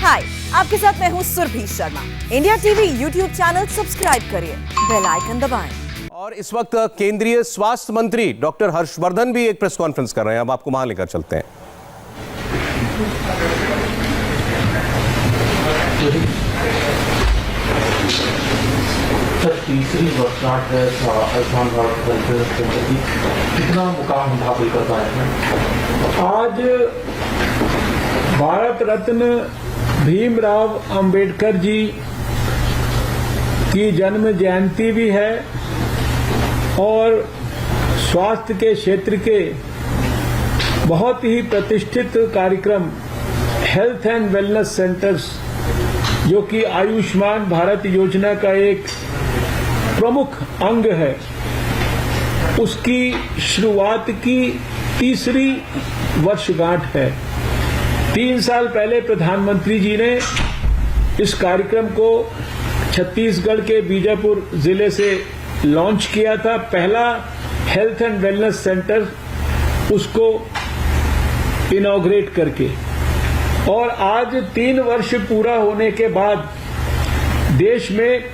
हाय, आपके साथ मैं हूँ Surabhi Sharma. India TV YouTube channel subscribe करिए, बेल आइकन दबाएं। और इस वक्त केंद्रीय स्वास्थ्य मंत्री डॉक्टर हर्षवर्धन भी एक प्रेस कॉन्फ्रेंस कर रहे हैं। अब आपको वहां लेकर चलते हैं। तीसरी वर्षगांठ है आयुष्मान भारत हेल्थ सेंटर की, कितना मुकाम हम हासिल कर पाए हैं? आज भारत रत्न भीमराव अंबेडकर जी की जन्म जयंती भी है और स्वास्थ्य के क्षेत्र के बहुत ही प्रतिष्ठित कार्यक्रम हेल्थ एंड वेलनेस सेंटर्स, जो कि आयुष्मान भारत योजना का एक प्रमुख अंग है, उसकी शुरुआत की तीसरी वर्षगांठ है। 3 साल पहले प्रधानमंत्री जी ने इस कार्यक्रम को छत्तीसगढ़ के बीजापुर जिले से लॉन्च किया था। पहला हेल्थ एंड वेलनेस सेंटर उसको इनॉग्रेट करके, और आज 3 वर्ष पूरा होने के बाद देश में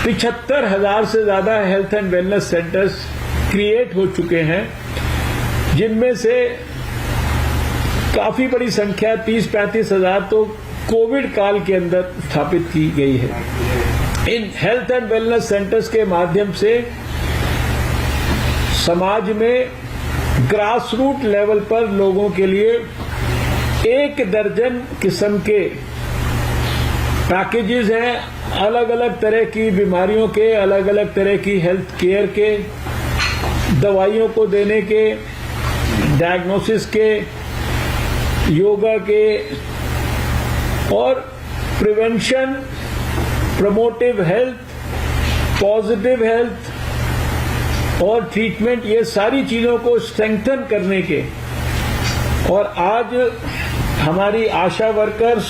75,000 से ज्यादा health and wellness centres create हो चुके हैं, जिनमें से काफी बड़ी संख्या 30-35 हजार तो कोविड काल के अंदर स्थापित की गई है। In health and wellness centres के माध्यम से समाज में ग्रास रूट लेवल पर लोगों के लिए 1 दर्जन किस्म के पैकेजेस हैं, अलग अलग तरह की बीमारियों के, अलग अलग तरह की हेल्थ केयर के, दवाइयों को देने के, डायग्नोसिस के, योगा के और prevention, promotive health, positive health और ट्रीटमेंट, ये सारी चीजों को स्ट्रेंथन करने के। और आज हमारी आशा वर्कर्स,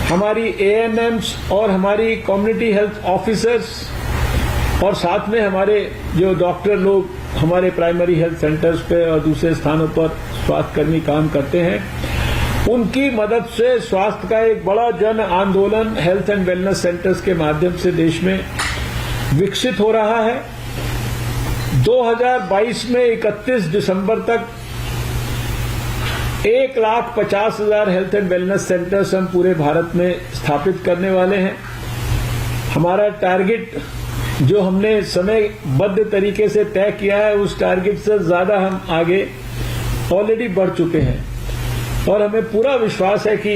हमारी एएनएम्स और हमारी कम्युनिटी हेल्थ ऑफिसर्स और साथ में हमारे जो डॉक्टर लोग हमारे प्राइमरी हेल्थ सेंटर्स पे और दूसरे स्थानों पर स्वास्थ्यकर्मी काम करते हैं, उनकी मदद से स्वास्थ्य का एक बड़ा जन आंदोलन हेल्थ एंड वेलनेस सेंटर्स के माध्यम से देश में विकसित हो रहा है। 2022 में 31 दिसंबर तक 1,50,000 हेल्थ एंड वेलनेस सेंटर्स हम पूरे भारत में स्थापित करने वाले हैं। हमारा टारगेट जो हमने समयबद्ध तरीके से तय किया है, उस टारगेट से ज्यादा हम आगे ऑलरेडी बढ़ चुके हैं और हमें पूरा विश्वास है कि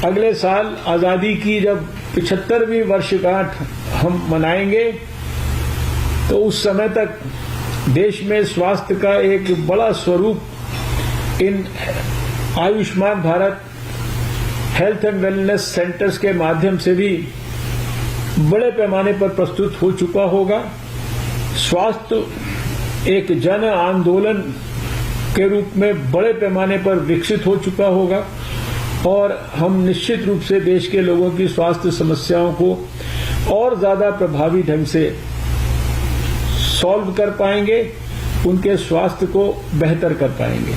अगले साल आजादी की जब 75वीं वर्षगांठ हम मनाएंगे, तो उस समय तक देश में स्वास्थ्य का एक बड़ा स्वरूप इन Ayushman Bharat health and wellness centres के माध्यम से भी बड़े पैमाने पर प्रस्तुत हो चुका होगा। स्वास्थ्य एक जन आंदोलन के रूप में बड़े पैमाने पर विकसित हो चुका होगा और हम निश्चित रूप से देश के लोगों की स्वास्थ्य समस्याओं को और ज्यादा प्रभावी ढंग से सॉल्व कर पाएंगे, उनके स्वास्थ्य को बेहतर कर पाएंगे।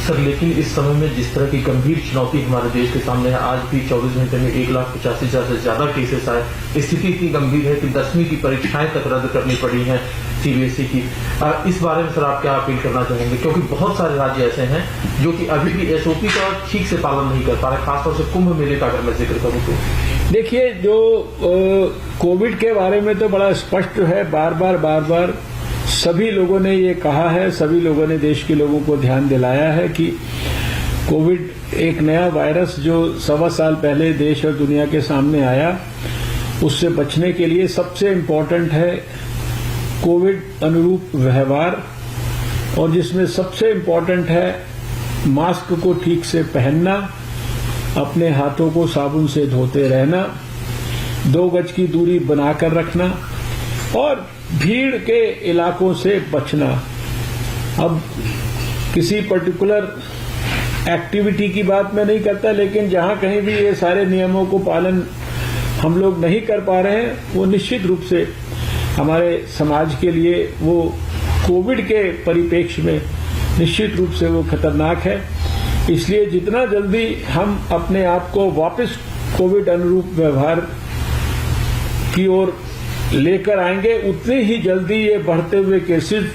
सर, लेकिन इस समय में जिस तरह की गंभीर चुनौती हमारे देश के सामने है, आज भी 24 घंटे में 1,85,000 से ज्यादा केसेस आए। स्थिति इतनी गंभीर है कि 10वीं की परीक्षाएं तक रद्द करनी पड़ी हैं सीबीएसई की। इस बारे में सर आप क्या अपील करना चाहेंगे, क्योंकि बहुत सारे राज्य ऐसे हैं जो कि अभी भी एसओपी का ठीक से पालन नहीं कर पा रहे, खासतौर से कुंभ मेले का अगर मैं जिक्र करूं तो। देखिए, जो कोविड के बारे में तो बड़ा स्पष्ट है, बार बार सभी लोगों ने ये कहा है, सभी लोगों ने देश के लोगों को ध्यान दिलाया है कि कोविड एक नया वायरस जो 1.25 साल पहले देश और दुनिया के सामने आया, उससे बचने के लिए सबसे इम्पोर्टेंट है कोविड अनुरूप व्यवहार, और जिसमें सबसे इम्पोर्टेंट है मास्क को ठीक से पहनना, अपने हाथों को साबुन से धोते रहना, 2 गज की दूरी बनाकर रखना और भीड़ के इलाकों से बचना। अब किसी पर्टिकुलर एक्टिविटी की बात मैं नहीं करता, लेकिन जहां कहीं भी ये सारे नियमों को पालन हम लोग नहीं कर पा रहे हैं, वो निश्चित रूप से हमारे समाज के लिए, वो कोविड के परिप्रेक्ष्य में निश्चित रूप से वो खतरनाक है। इसलिए जितना जल्दी हम अपने आप को वापस कोविड अनुरूप व्यवहार की ओर लेकर आएंगे, उतनी ही जल्दी ये बढ़ते हुए केसेस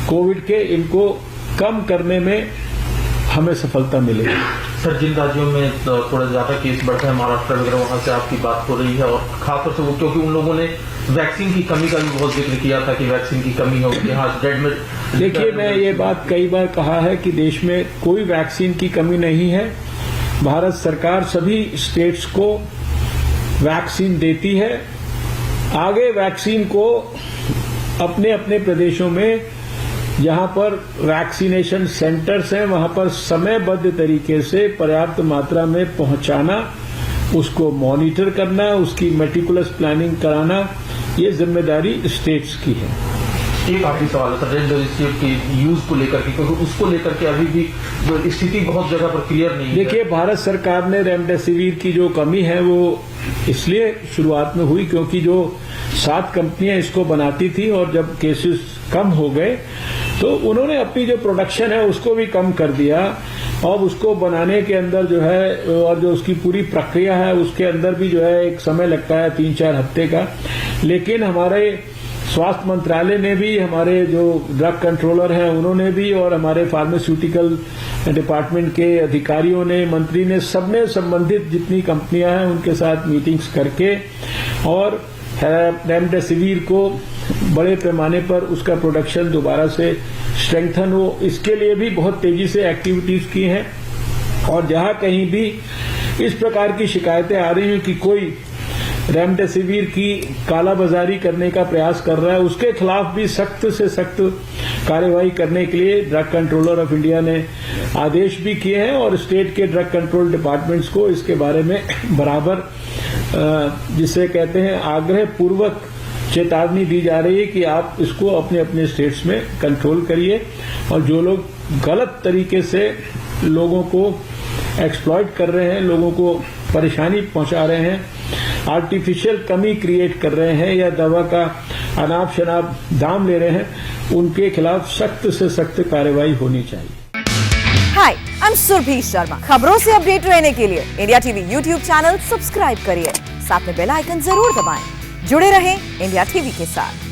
कोविड के इनको कम करने में हमें सफलता मिलेगी। सर, जिन राज्यों में थोड़ा ज्यादा केस बढ़ते हैं, महाराष्ट्र वगैरह, वहां से आपकी बात हो रही है, और खासतौर से वो क्योंकि उन लोगों ने वैक्सीन की कमी का भी बहुत जिक्र किया था कि वैक्सीन की कमी होगी। हाँ, देखिए, मैं ये बात कई बार कहा है कि देश में कोई वैक्सीन की कमी नहीं है। भारत सरकार सभी स्टेट्स को वैक्सीन देती है। आगे वैक्सीन को अपने अपने प्रदेशों में जहां पर वैक्सीनेशन सेंटर्स हैं वहां पर समयबद्ध तरीके से पर्याप्त मात्रा में पहुंचाना, उसको मॉनिटर करना, उसकी मेटिकुलस प्लानिंग कराना, ये जिम्मेदारी स्टेट्स की है। एक आखिरी सवाल है सर, रेमडेसिविर के यूज को लेकर के, क्योंकि उसको लेकर के अभी भी स्थिति बहुत जगह पर क्लियर नहीं है। देखिए, भारत सरकार ने रेमडेसिविर की जो कमी है वो इसलिए शुरुआत में हुई क्योंकि जो 7 कंपनियां इसको बनाती थी और जब केसेस कम हो गए तो उन्होंने अपनी जो प्रोडक्शन है उसको भी कम कर दिया, और उसको बनाने के अंदर जो है और जो उसकी पूरी प्रक्रिया है उसके अंदर भी जो है एक समय लगता है 3-4 हफ्ते का। लेकिन हमारे स्वास्थ्य मंत्रालय ने भी, हमारे जो ड्रग कंट्रोलर हैं उन्होंने भी, और हमारे फार्मास्यूटिकल डिपार्टमेंट के अधिकारियों ने, मंत्री ने, सबने संबंधित जितनी कंपनियां हैं उनके साथ मीटिंग्स करके और रेमडेसिविर को बड़े पैमाने पर उसका प्रोडक्शन दोबारा से स्ट्रेंथन हो, इसके लिए भी बहुत तेजी से एक्टिविटीज की हैं। और जहां कहीं भी इस प्रकार की शिकायतें आ रही हैं कि कोई रेमडेसिविर की कालाबाजारी करने का प्रयास कर रहा है, उसके खिलाफ भी सख्त से सख्त कार्रवाई करने के लिए ड्रग कंट्रोलर ऑफ इंडिया ने आदेश भी किए हैं, और स्टेट के ड्रग कंट्रोल डिपार्टमेंट्स को इसके बारे में बराबर जिसे कहते हैं आग्रह पूर्वक चेतावनी दी जा रही है कि आप इसको अपने अपने स्टेट्स में कंट्रोल करिए, और जो लोग गलत तरीके से लोगों को एक्सप्लॉइट कर रहे हैं, लोगों को परेशानी पहुंचा रहे हैं, आर्टिफिशियल कमी क्रिएट कर रहे हैं या दवा का अनाप शनाप दाम ले रहे हैं, उनके खिलाफ सख्त से सख्त कार्रवाई होनी चाहिए। हाय, आई एम सुरभि शर्मा। खबरों से अपडेट रहने के लिए India TV YouTube channel subscribe करिए, साथ में बेल आइकन जरूर दबाएं। जुड़े रहें इंडिया टीवी के साथ।